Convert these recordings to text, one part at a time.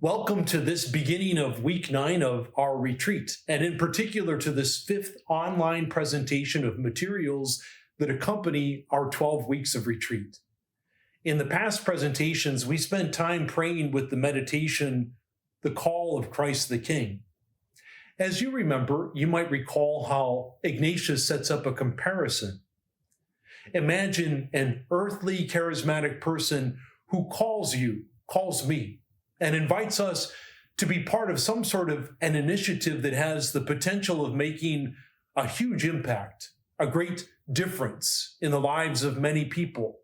Welcome to this beginning of week 9 of our retreat, and in particular to this 5th online presentation of materials that accompany our 12 weeks of retreat. In the past presentations, we spent time praying with the meditation, The Call of Christ the King. As you remember, you might recall how Ignatius sets up a comparison. Imagine an earthly charismatic person who calls me, and invites us to be part of some sort of an initiative that has the potential of making a huge impact, a great difference in the lives of many people.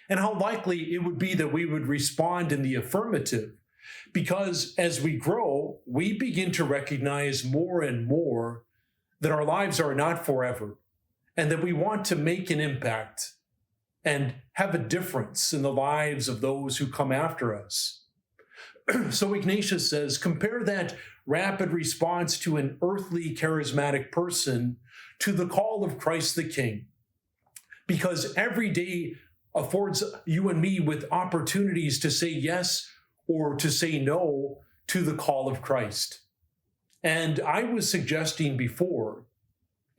And how likely it would be that we would respond in the affirmative, because as we grow, we begin to recognize more and more that our lives are not forever, and that we want to make an impact and have a difference in the lives of those who come after us. So Ignatius says, compare that rapid response to an earthly charismatic person to the call of Christ the King. Because every day affords you and me with opportunities to say yes or to say no to the call of Christ. And I was suggesting before,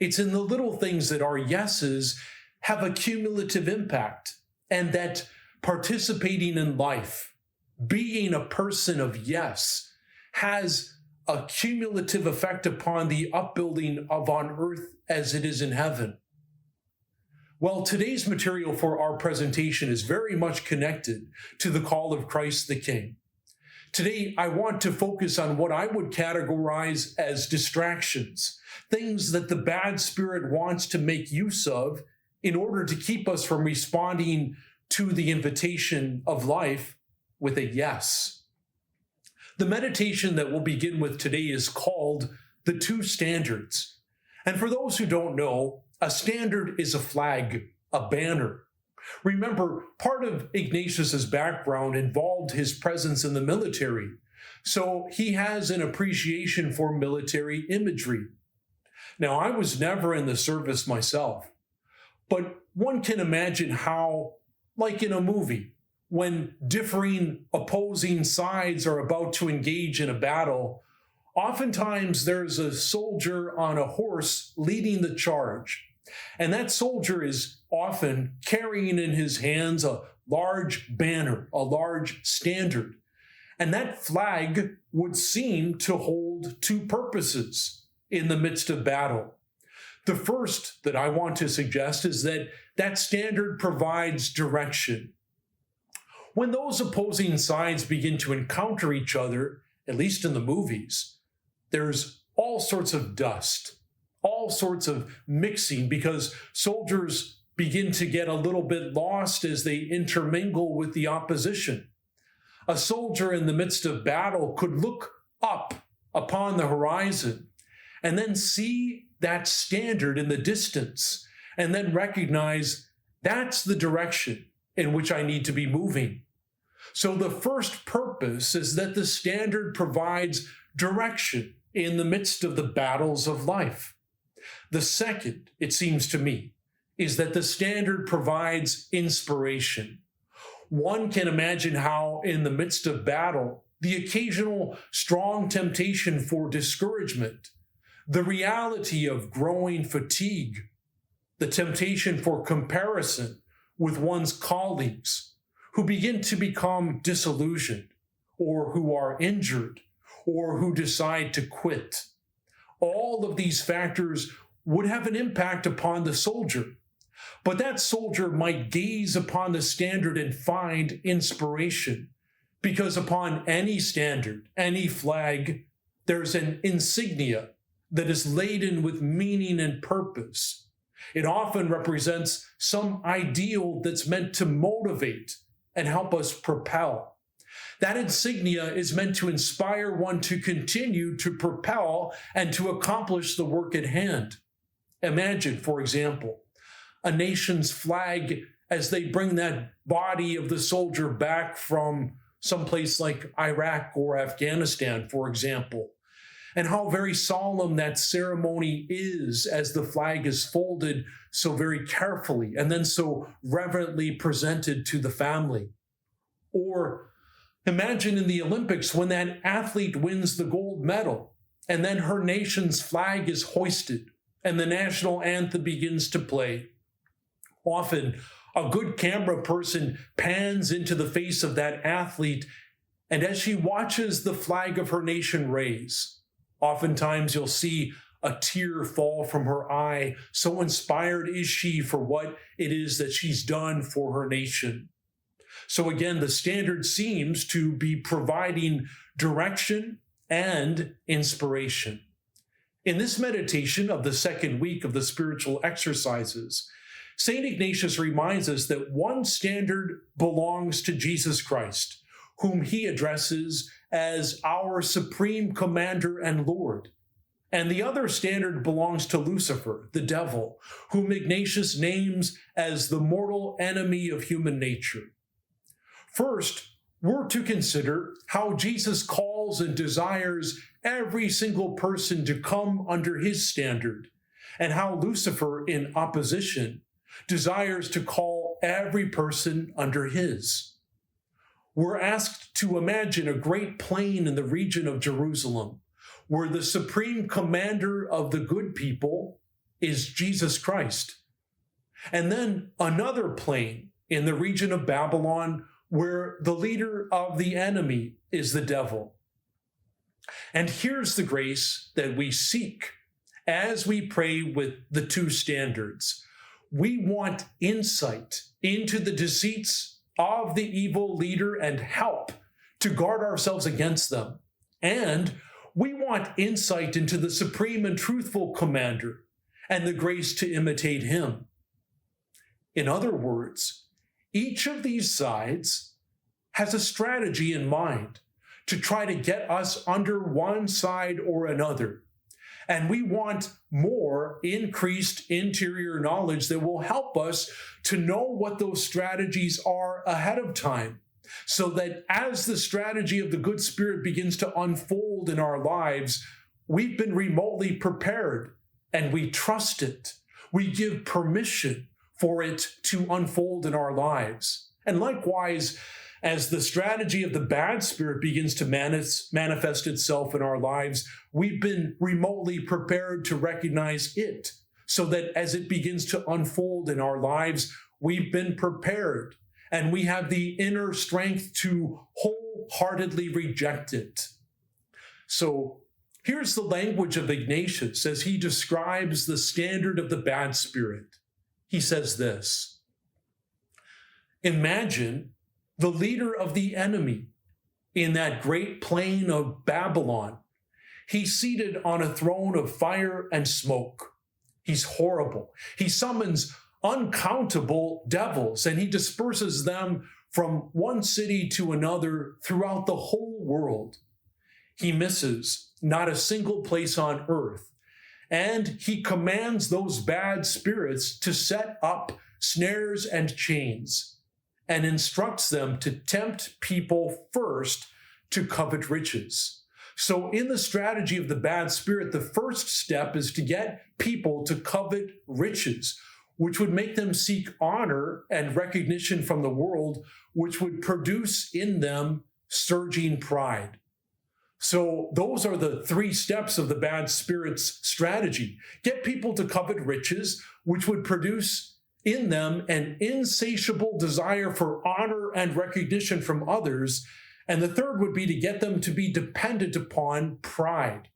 it's in the little things that our yeses have a cumulative impact, and that participating in life, being a person of yes, has a cumulative effect upon the upbuilding of on earth as it is in heaven. Well, today's material for our presentation is very much connected to the call of Christ the King. Today, I want to focus on what I would categorize as distractions, things that the bad spirit wants to make use of in order to keep us from responding to the invitation of life with a yes. The meditation that we'll begin with today is called the Two Standards. And for those who don't know, a standard is a flag, a banner. Remember, part of Ignatius's background involved his presence in the military, so he has an appreciation for military imagery. Now, I was never in the service myself, but one can imagine how, like in a movie, when differing opposing sides are about to engage in a battle, oftentimes there's a soldier on a horse leading the charge. And that soldier is often carrying in his hands a large banner, a large standard. And that flag would seem to hold two purposes in the midst of battle. The first that I want to suggest is that that standard provides direction. When those opposing sides begin to encounter each other, at least in the movies, there's all sorts of dust, all sorts of mixing, because soldiers begin to get a little bit lost as they intermingle with the opposition. A soldier in the midst of battle could look up upon the horizon and then see that standard in the distance and then recognize that's the direction in which I need to be moving. So the first purpose is that the standard provides direction in the midst of the battles of life. The second, it seems to me, is that the standard provides inspiration. One can imagine how in the midst of battle, the occasional strong temptation for discouragement, the reality of growing fatigue, the temptation for comparison with one's colleagues who begin to become disillusioned or who are injured or who decide to quit. All of these factors would have an impact upon the soldier, but that soldier might gaze upon the standard and find inspiration, because upon any standard, any flag, there's an insignia that is laden with meaning and purpose. It often represents some ideal that's meant to motivate and help us propel. That insignia is meant to inspire one to continue to propel and to accomplish the work at hand. Imagine, for example, a nation's flag as they bring that body of the soldier back from someplace like Iraq or Afghanistan, for example, and how very solemn that ceremony is as the flag is folded so very carefully and then so reverently presented to the family. Or Imagine in the Olympics when that athlete wins the gold medal, and then her nation's flag is hoisted, and the national anthem begins to play. Often, a good camera person pans into the face of that athlete, and as she watches the flag of her nation raise, oftentimes you'll see a tear fall from her eye. So inspired is she for what it is that she's done for her nation. So again, the standard seems to be providing direction and inspiration. In this meditation of the second week of the spiritual exercises, Saint Ignatius reminds us that one standard belongs to Jesus Christ, whom he addresses as our supreme commander and Lord. And the other standard belongs to Lucifer, the devil, whom Ignatius names as the mortal enemy of human nature. First, we're to consider how Jesus calls and desires every single person to come under his standard, and how Lucifer, in opposition, desires to call every person under his. We're asked to imagine a great plain in the region of Jerusalem, where the supreme commander of the good people is Jesus Christ. And then another plain in the region of Babylon, where the leader of the enemy is the devil. And here's the grace that we seek as we pray with the two standards. We want insight into the deceits of the evil leader and help to guard ourselves against them. And we want insight into the supreme and truthful commander and the grace to imitate him. In other words, each of these sides has a strategy in mind to try to get us under one side or another. And we want more increased interior knowledge that will help us to know what those strategies are ahead of time, so that as the strategy of the good spirit begins to unfold in our lives, we've been remotely prepared and we trust it. We give permission for it to unfold in our lives. And likewise, as the strategy of the bad spirit begins to manifest itself in our lives, we've been remotely prepared to recognize it, so that as it begins to unfold in our lives, we've been prepared and we have the inner strength to wholeheartedly reject it. So here's the language of Ignatius as he describes the standard of the bad spirit. He says this: imagine the leader of the enemy in that great plain of Babylon. He's seated on a throne of fire and smoke. He's horrible. He summons uncountable devils and he disperses them from one city to another throughout the whole world. He misses not a single place on earth, and he commands those bad spirits to set up snares and chains, and instructs them to tempt people first to covet riches. So in the strategy of the bad spirit, the first step is to get people to covet riches, which would make them seek honor and recognition from the world, which would produce in them surging pride. So those are the three steps of the bad spirit's strategy. Get people to covet riches, which would produce in them an insatiable desire for honor and recognition from others. And the third would be to get them to be dependent upon pride.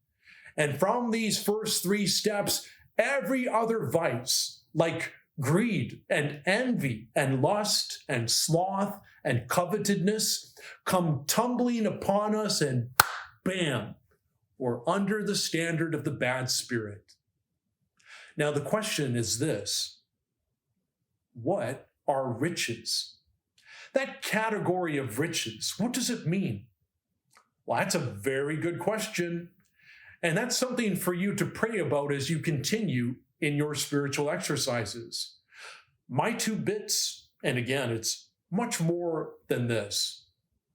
And from these first three steps, every other vice, like greed and envy and lust and sloth and covetedness, come tumbling upon us, and bam, we're under the standard of the bad spirit. Now the question is this: what are riches? That category of riches, what does it mean? Well, that's a very good question. And that's something for you to pray about as you continue in your spiritual exercises. My 2 bits, and again, it's much more than this,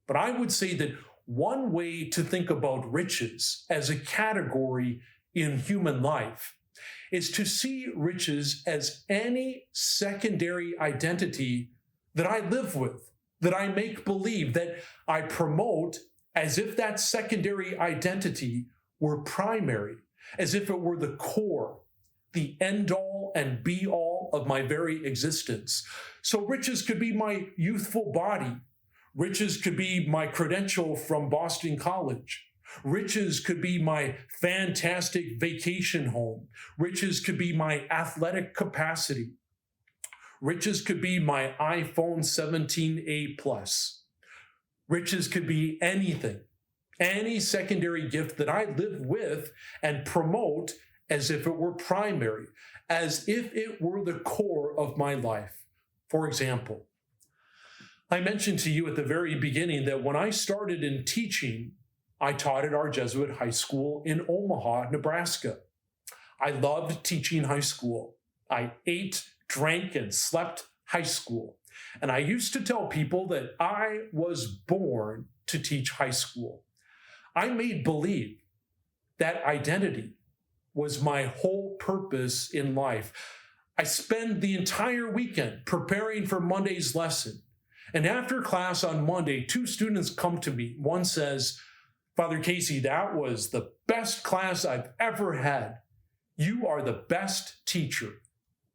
but I would say that one way to think about riches as a category in human life is to see riches as any secondary identity that I live with that I make believe, that I promote as if that secondary identity were primary, as if it were the core, the end-all and be-all of my very existence. So riches could be my youthful body. Riches could be my credential from Boston College. Riches could be my fantastic vacation home. Riches could be my athletic capacity. Riches could be my iPhone 17A Plus. Riches could be anything, any secondary gift that I live with and promote as if it were primary, as if it were the core of my life. For example, I mentioned to you at the very beginning that when I started in teaching, I taught at our Jesuit high school in Omaha, Nebraska. I loved teaching high school. I ate, drank, and slept high school. And I used to tell people that I was born to teach high school. I made believe that identity was my whole purpose in life. I spend the entire weekend preparing for Monday's lesson. And after class on Monday, two students come to me. One says, "Father Casey, that was the best class I've ever had. You are the best teacher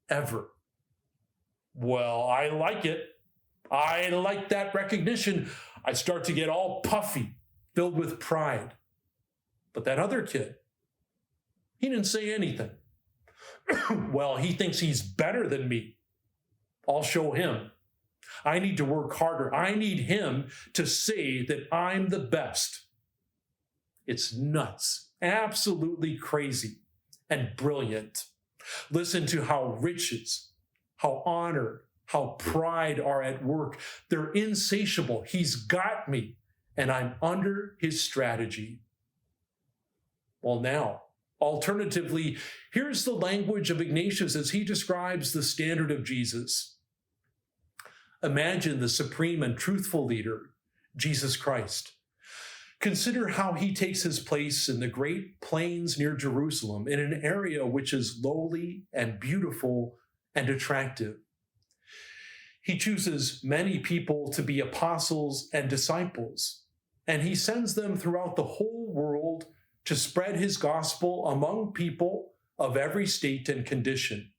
ever." Well, I like it. I like that recognition. I start to get all puffy, filled with pride. But that other kid, he didn't say anything. Well, he thinks he's better than me. I'll show him. I need to work harder. I need him to say that I'm the best. It's nuts, absolutely crazy and brilliant. Listen to how riches, how honor, how pride are at work. They're insatiable. He's got me, and I'm under his strategy. Well, now, alternatively, here's the language of Ignatius as he describes the standard of Jesus. Imagine the supreme and truthful leader, Jesus Christ. Consider how he takes his place in the great plains near Jerusalem, in an area which is lowly and beautiful and attractive. He chooses many people to be apostles and disciples, and he sends them throughout the whole world to spread his gospel among people of every state and condition.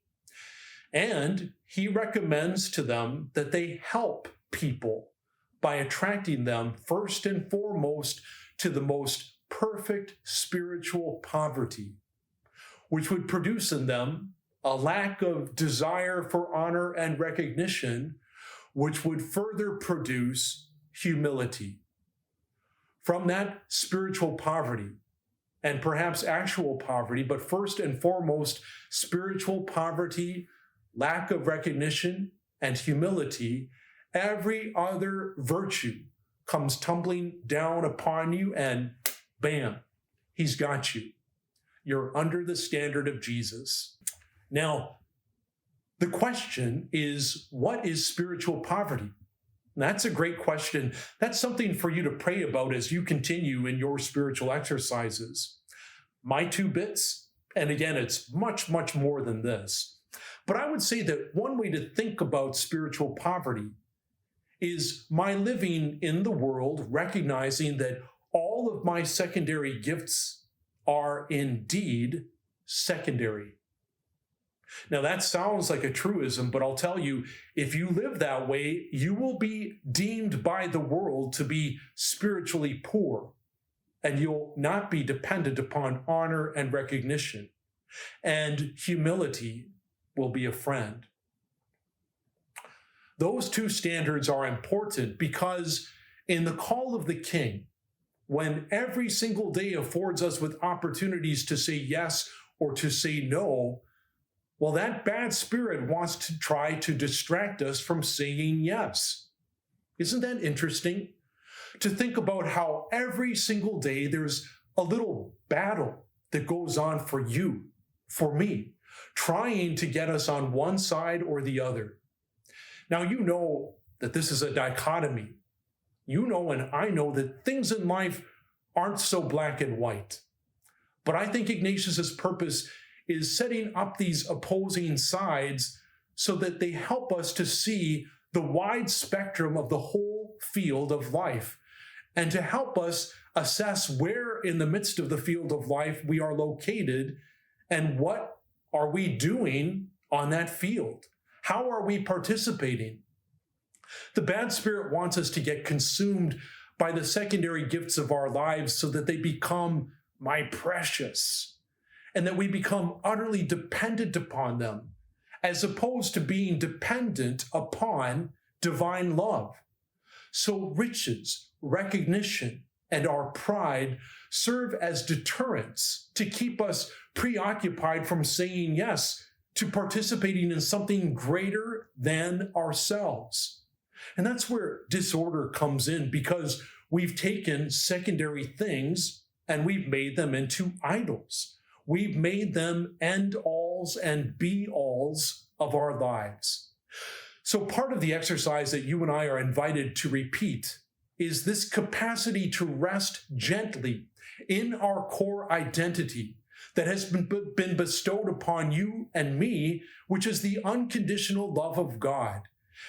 And he recommends to them that they help people by attracting them first and foremost to the most perfect spiritual poverty, which would produce in them a lack of desire for honor and recognition, which would further produce humility. From that spiritual poverty, and perhaps actual poverty, but first and foremost, spiritual poverty, lack of recognition, and humility, every other virtue comes tumbling down upon you, and bam, he's got you. You're under the standard of Jesus. Now, the question is, what is spiritual poverty? And that's a great question. That's something for you to pray about as you continue in your spiritual exercises. My 2 bits, and again, it's much, much more than this. But I would say that one way to think about spiritual poverty is my living in the world, recognizing that all of my secondary gifts are indeed secondary. Now, that sounds like a truism, but I'll tell you, if you live that way, you will be deemed by the world to be spiritually poor, and you'll not be dependent upon honor and recognition, and humility will be a friend. Those 2 standards are important because in the call of the King, when every single day affords us with opportunities to say yes or to say no, well, that bad spirit wants to try to distract us from saying yes. Isn't that interesting? To think about how every single day there's a little battle that goes on for you, for me, trying to get us on one side or the other. Now, you know that this is a dichotomy. You know and I know that things in life aren't so black and white. But I think Ignatius's purpose is setting up these opposing sides so that they help us to see the wide spectrum of the whole field of life, and to help us assess where in the midst of the field of life we are located and what are we doing on that field. How are we participating? The bad spirit wants us to get consumed by the secondary gifts of our lives so that they become my precious, and that we become utterly dependent upon them, as opposed to being dependent upon divine love. So riches, recognition, and our pride serve as deterrents to keep us preoccupied from saying yes to participating in something greater than ourselves. And that's where disorder comes in, because we've taken secondary things and we've made them into idols. We've made them end-alls and be-alls of our lives. So part of the exercise that you and I are invited to repeat is this capacity to rest gently in our core identity that has been bestowed upon you and me, which is the unconditional love of God,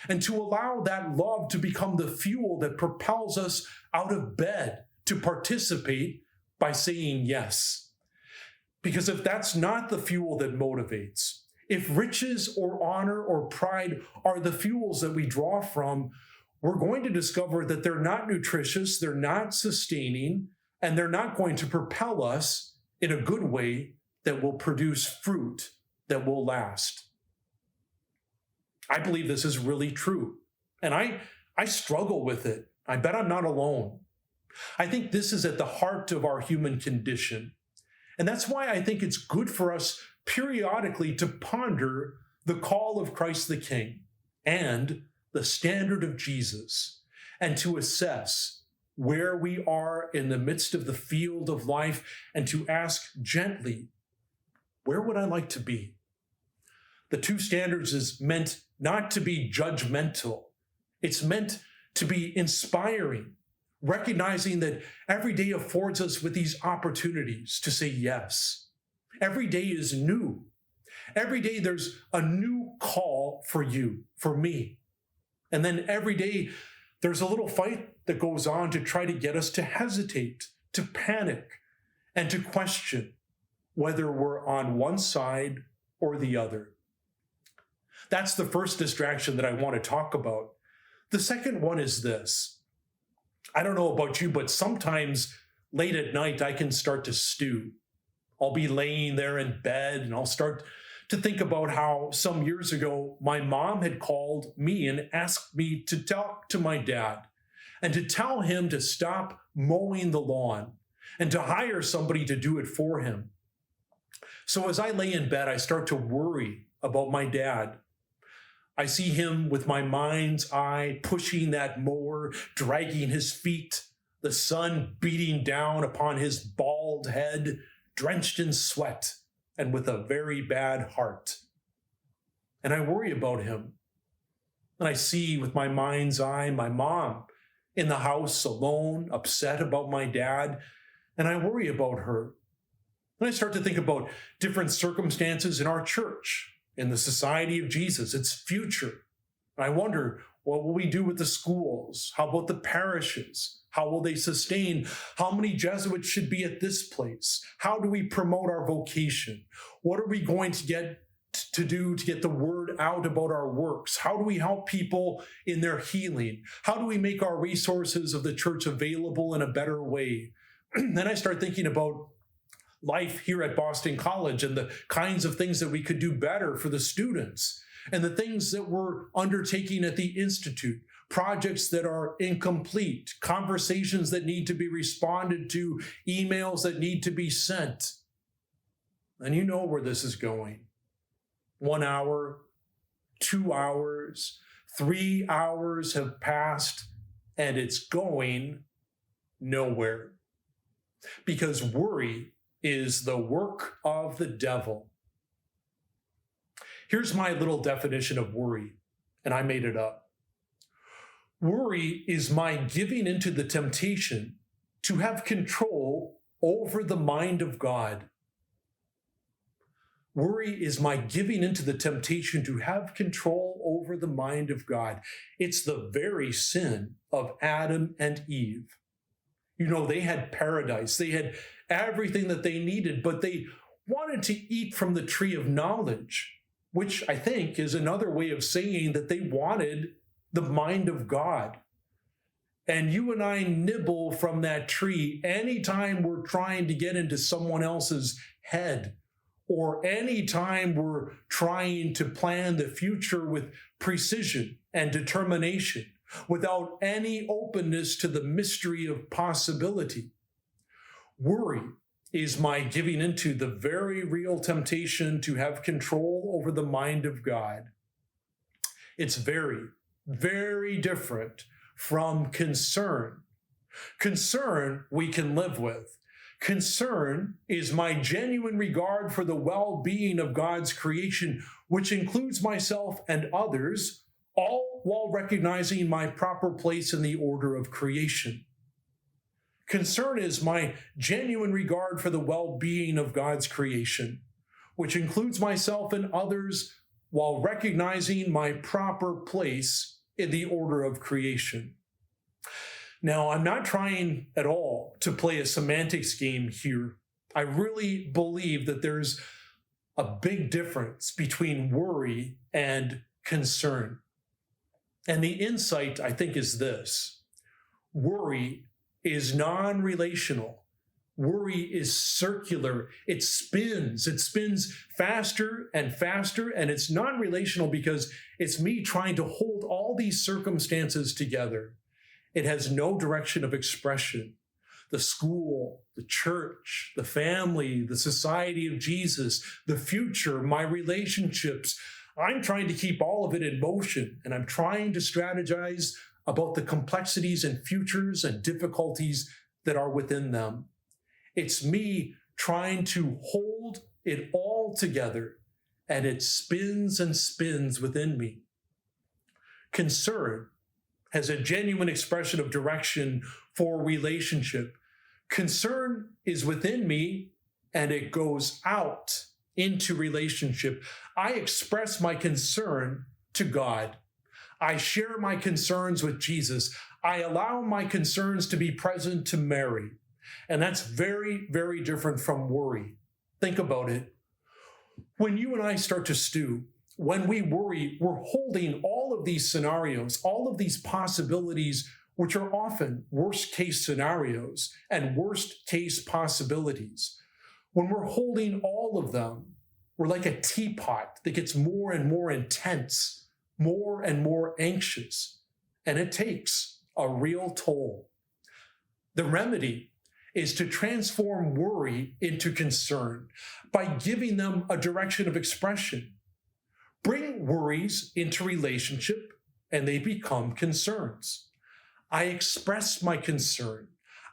and to allow that love to become the fuel that propels us out of bed to participate by saying yes. Because if that's not the fuel that motivates, if riches or honor or pride are the fuels that we draw from, we're going to discover that they're not nutritious, they're not sustaining, and they're not going to propel us in a good way that will produce fruit that will last. I believe this is really true, and I struggle with it. I bet I'm not alone. I think this is at the heart of our human condition, and that's why I think it's good for us periodically to ponder the call of Christ the King and the standard of Jesus, and to assess where we are in the midst of the field of life, and to ask gently, where would I like to be? The two standards is meant not to be judgmental. It's meant to be inspiring, recognizing that every day affords us with these opportunities to say yes. Every day is new. Every day there's a new call for you, for me. And then every day there's a little fight that goes on to try to get us to hesitate, to panic, and to question whether we're on one side or the other. That's the first distraction that I want to talk about. The second one is this. I don't know about you, but sometimes late at night I can start to stew. I'll be laying there in bed and I'll start to think about how some years ago my mom had called me and asked me to talk to my dad and to tell him to stop mowing the lawn and to hire somebody to do it for him. So as I lay in bed, I start to worry about my dad. I see him with my mind's eye pushing that mower, dragging his feet, the sun beating down upon his bald head, drenched in sweat and with a very bad heart. And I worry about him. And I see with my mind's eye my mom in the house alone, upset about my dad, and I worry about her. And I start to think about different circumstances in our church, in the Society of Jesus, its future. And I wonder, what will we do with the schools? How about the parishes? How will they sustain? How many Jesuits should be at this place? How do we promote our vocation? What are we going to get to do to get the word out about our works? How do we help people in their healing? How do we make our resources of the church available in a better way? Then I start thinking about life here at Boston College and the kinds of things that we could do better for the students and the things that we're undertaking at the Institute, projects that are incomplete, conversations that need to be responded to, emails that need to be sent. And you know where this is going. 1 hour, 2 hours, 3 hours have passed, and it's going nowhere. Because worry is the work of the devil. Here's my little definition of worry, and I made it up. Worry is my giving into the temptation to have control over the mind of God. Worry is my giving into the temptation to have control over the mind of God. It's the very sin of Adam and Eve. You know, they had paradise. They had everything that they needed, but they wanted to eat from the tree of knowledge, which I think is another way of saying that they wanted the mind of God. And you and I nibble from that tree anytime we're trying to get into someone else's head, or anytime we're trying to plan the future with precision and determination, without any openness to the mystery of possibility. Worry is my giving into the very real temptation to have control over the mind of God. It's very, very different from concern. Concern we can live with. Concern is my genuine regard for the well-being of God's creation, which includes myself and others, all while recognizing my proper place in the order of creation. Concern is my genuine regard for the well-being of God's creation, which includes myself and others, while recognizing my proper place in the order of creation. Now, I'm not trying at all to play a semantics game here. I really believe that there's a big difference between worry and concern. And the insight, I think, is this: worry is non-relational. Worry is circular. It spins faster and faster, and it's non-relational because it's me trying to hold all these circumstances together. It has no direction of expression. The school, the church, the family, the society of Jesus, the future, my relationships. I'm trying to keep all of it in motion, and I'm trying to strategize about the complexities and futures and difficulties that are within them. It's me trying to hold it all together, and it spins and spins within me. Concern has a genuine expression of direction for relationship. Concern is within me, and it goes out into relationship. I express my concern to God. I share my concerns with Jesus. I allow my concerns to be present to Mary. And that's very, very different from worry. Think about it. When you and I start to stew, when we worry, we're holding all of these scenarios, all of these possibilities, which are often worst case scenarios and worst case possibilities. When we're holding all of them, we're like a teapot that gets more and more intense, more and more anxious, and it takes a real toll. The remedy is to transform worry into concern by giving them a direction of expression. Bring worries into relationship, and they become concerns. I express my concern.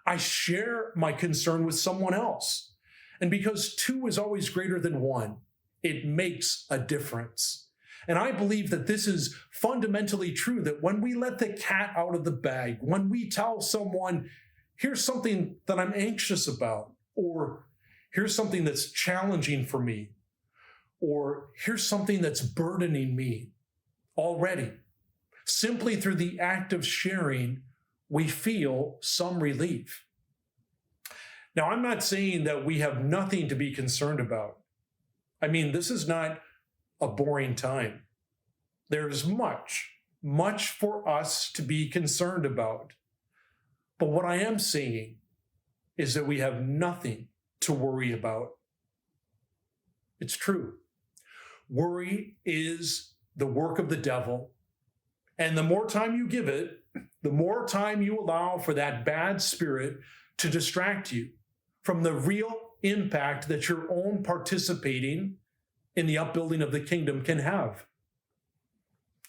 I share my concern with someone else. And because two is always greater than one, it makes a difference. And I believe that this is fundamentally true, that when we let the cat out of the bag, when we tell someone, here's something that I'm anxious about, or here's something that's challenging for me, or here's something that's burdening me already, simply through the act of sharing, we feel some relief. Now, I'm not saying that we have nothing to be concerned about. I mean, this is not a boring time. There's much for us to be concerned about. But what I am saying is that we have nothing to worry about. It's true. Worry is the work of the devil. And the more time you give it, the more time you allow for that bad spirit to distract you from the real impact that your own participating in the upbuilding of the kingdom can have.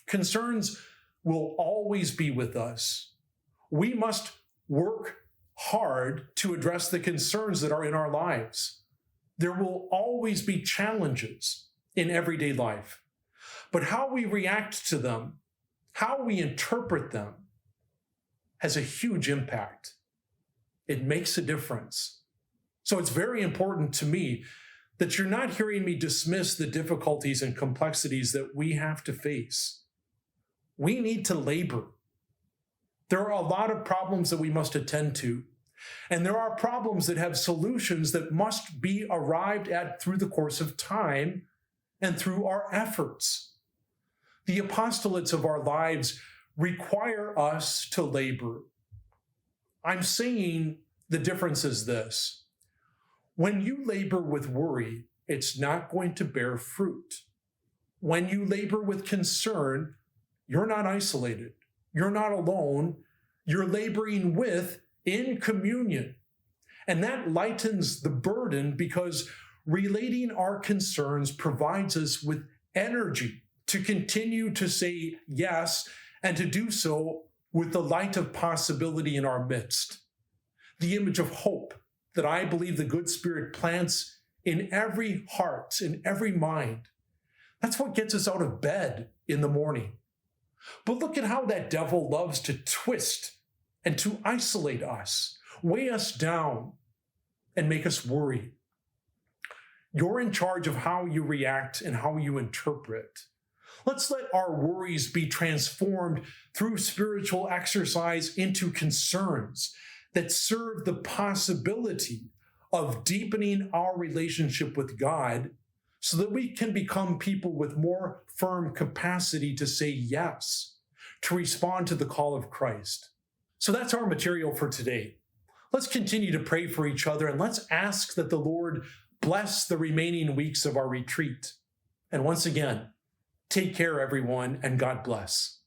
Concerns will always be with us. We must work hard to address the concerns that are in our lives. There will always be challenges in everyday life. But how we react to them, how we interpret them, has a huge impact. It makes a difference. So it's very important to me that you're not hearing me dismiss the difficulties and complexities that we have to face. We need to labor. There are a lot of problems that we must attend to, and there are problems that have solutions that must be arrived at through the course of time and through our efforts. The apostolates of our lives require us to labor. I'm saying the difference is this. When you labor with worry, it's not going to bear fruit. When you labor with concern, you're not isolated. You're not alone. You're laboring with, in communion. And that lightens the burden because relating our concerns provides us with energy to continue to say yes and to do so with the light of possibility in our midst. The image of hope that I believe the good Spirit plants in every heart, in every mind. That's what gets us out of bed in the morning. But look at how that devil loves to twist and to isolate us, weigh us down, and make us worry. You're in charge of how you react and how you interpret. Let's let our worries be transformed through spiritual exercise into concerns that serve the possibility of deepening our relationship with God so that we can become people with more firm capacity to say yes, to respond to the call of Christ. So that's our material for today. Let's continue to pray for each other and let's ask that the Lord bless the remaining weeks of our retreat. And once again, take care, everyone, and God bless.